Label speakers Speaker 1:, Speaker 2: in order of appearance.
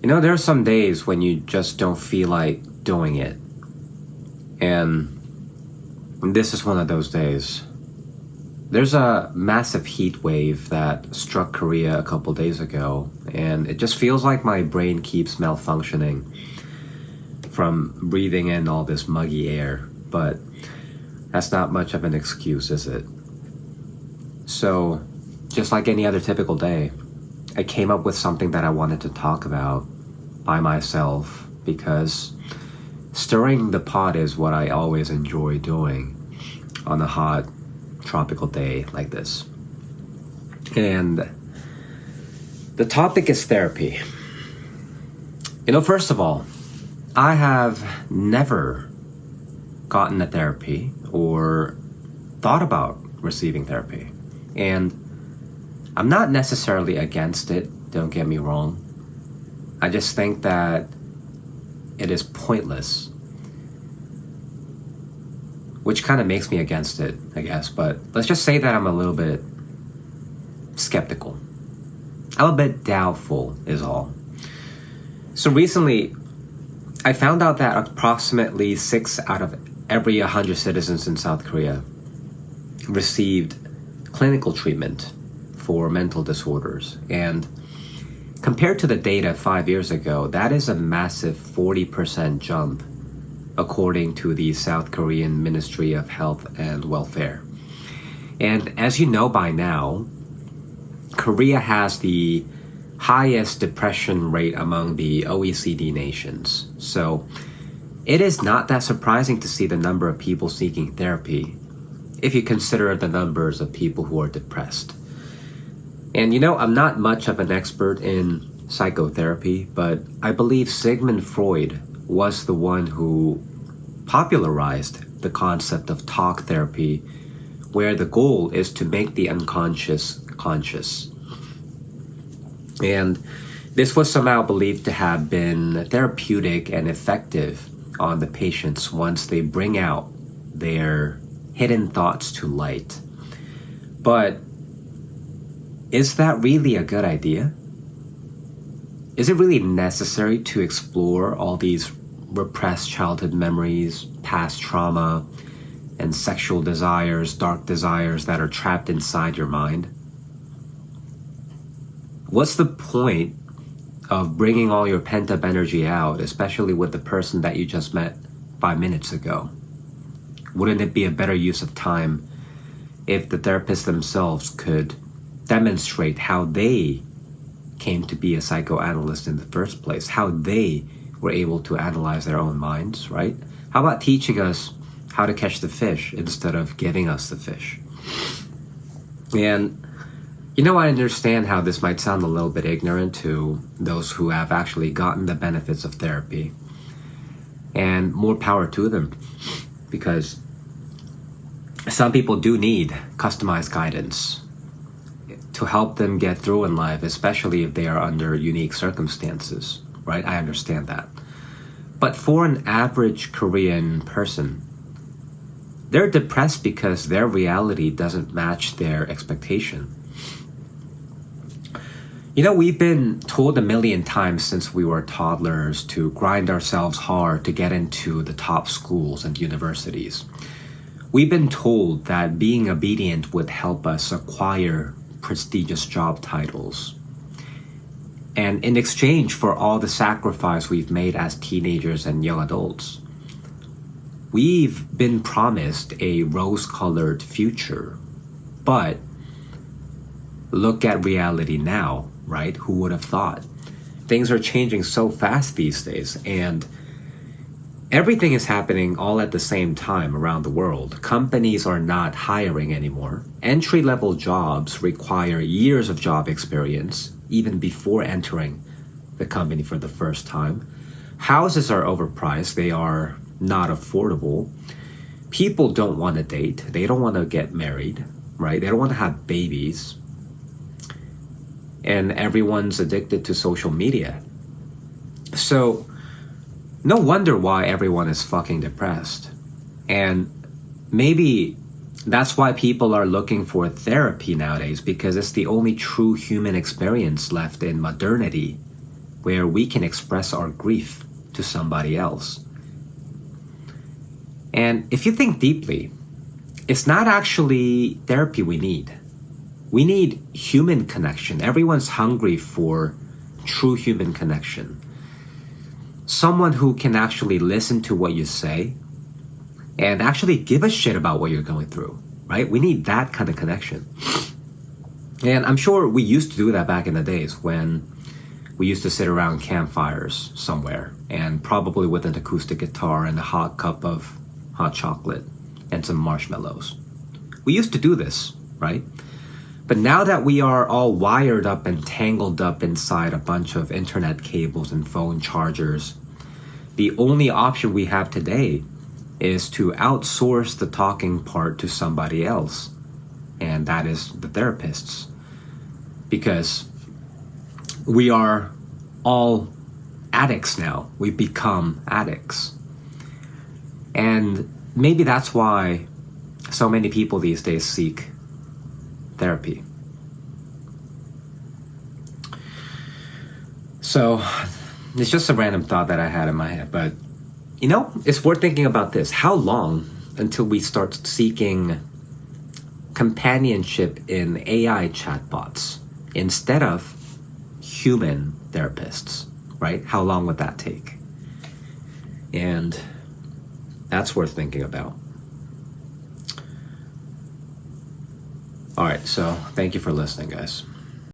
Speaker 1: There are some days when you just don't feel like doing it. And this is one of those days. There's a massive heat wave that struck Korea a couple days ago, and it just feels like my brain keeps malfunctioning from breathing in all this muggy air. But that's not much of an excuse, is it? So, just like any other typical day, I came up with something that I wanted to talk about by myself because stirring the pot is what I always enjoy doing on a hot tropical day like this. And the topic is therapy. First of all, I have never gotten a therapy or thought about receiving therapy. And I'm not necessarily against it, don't get me wrong. I just think that it is pointless, which kind of makes me against it, I guess. But let's just say that I'm a little bit skeptical. I'm a bit doubtful is all. So recently, I found out that approximately 6 out of every 100 citizens in South Korea received clinical treatment for mental disorders. And compared to the data 5 years ago, that is a massive 40% jump, according to the South Korean Ministry of Health and Welfare. And as you know by now, Korea has the highest depression rate among the OECD nations. So it is not that surprising to see the number of people seeking therapy if you consider the numbers of people who are depressed. And I'm not much of an expert in psychotherapy, but I believe Sigmund Freud was the one who popularized the concept of talk therapy, where the goal is to make the unconscious conscious. And this was somehow believed to have been therapeutic and effective on the patients once they bring out their hidden thoughts to light. But is that really a good idea? Is it really necessary to explore all these repressed childhood memories, past trauma, and sexual desires, dark desires that are trapped inside your mind? What's the point of bringing all your pent-up energy out, especially with the person that you just met 5 minutes ago? Wouldn't it be a better use of time if the therapists themselves could demonstrate how they came to be a psychoanalyst in the first place, how they were able to analyze their own minds, right? How about teaching us how to catch the fish instead of giving us the fish? And I understand how this might sound a little bit ignorant to those who have actually gotten the benefits of therapy. And more power to them, because some people do need customized guidance to help them get through in life, especially if they are under unique circumstances, right? I understand that. But for an average Korean person, they're depressed because their reality doesn't match their expectation. We've been told a million times since we were toddlers to grind ourselves hard to get into the top schools and universities. We've been told that being obedient would help us acquire prestigious job titles. And in exchange for all the sacrifice we've made as teenagers and young adults, we've been promised a rose-colored future. But look at reality now, right? Who would have thought? Things are changing so fast these days, and everything is happening all at the same time around the world. Companies are not hiring anymore. Entry-level jobs require years of job experience, even before entering the company for the first time. Houses are overpriced. They are not affordable. People don't want to date. They don't want to get married, right? They don't want to have babies. And everyone's addicted to social media. So no wonder why everyone is fucking depressed. And maybe that's why people are looking for therapy nowadays, because it's the only true human experience left in modernity where we can express our grief to somebody else. And if you think deeply, it's not actually therapy we need. We need human connection. Everyone's hungry for true human connection. Someone who can actually listen to what you say and actually give a shit about what you're going through, right? We need that kind of connection. And I'm sure we used to do that back in the days when we used to sit around campfires somewhere and probably with an acoustic guitar and a hot cup of hot chocolate and some marshmallows. We used to do this, right? But now that we are all wired up and tangled up inside a bunch of internet cables and phone chargers, the only option we have today is to outsource the talking part to somebody else. And that is the therapists. Because we are all addicts now. We've become addicts. And maybe that's why so many people these days seek therapy. So it's just a random thought that I had in my head, but it's worth thinking about this. How long until we start seeking companionship in AI chatbots instead of human therapists, right? How long would that take? And that's worth thinking about. All right, so thank you for listening, guys.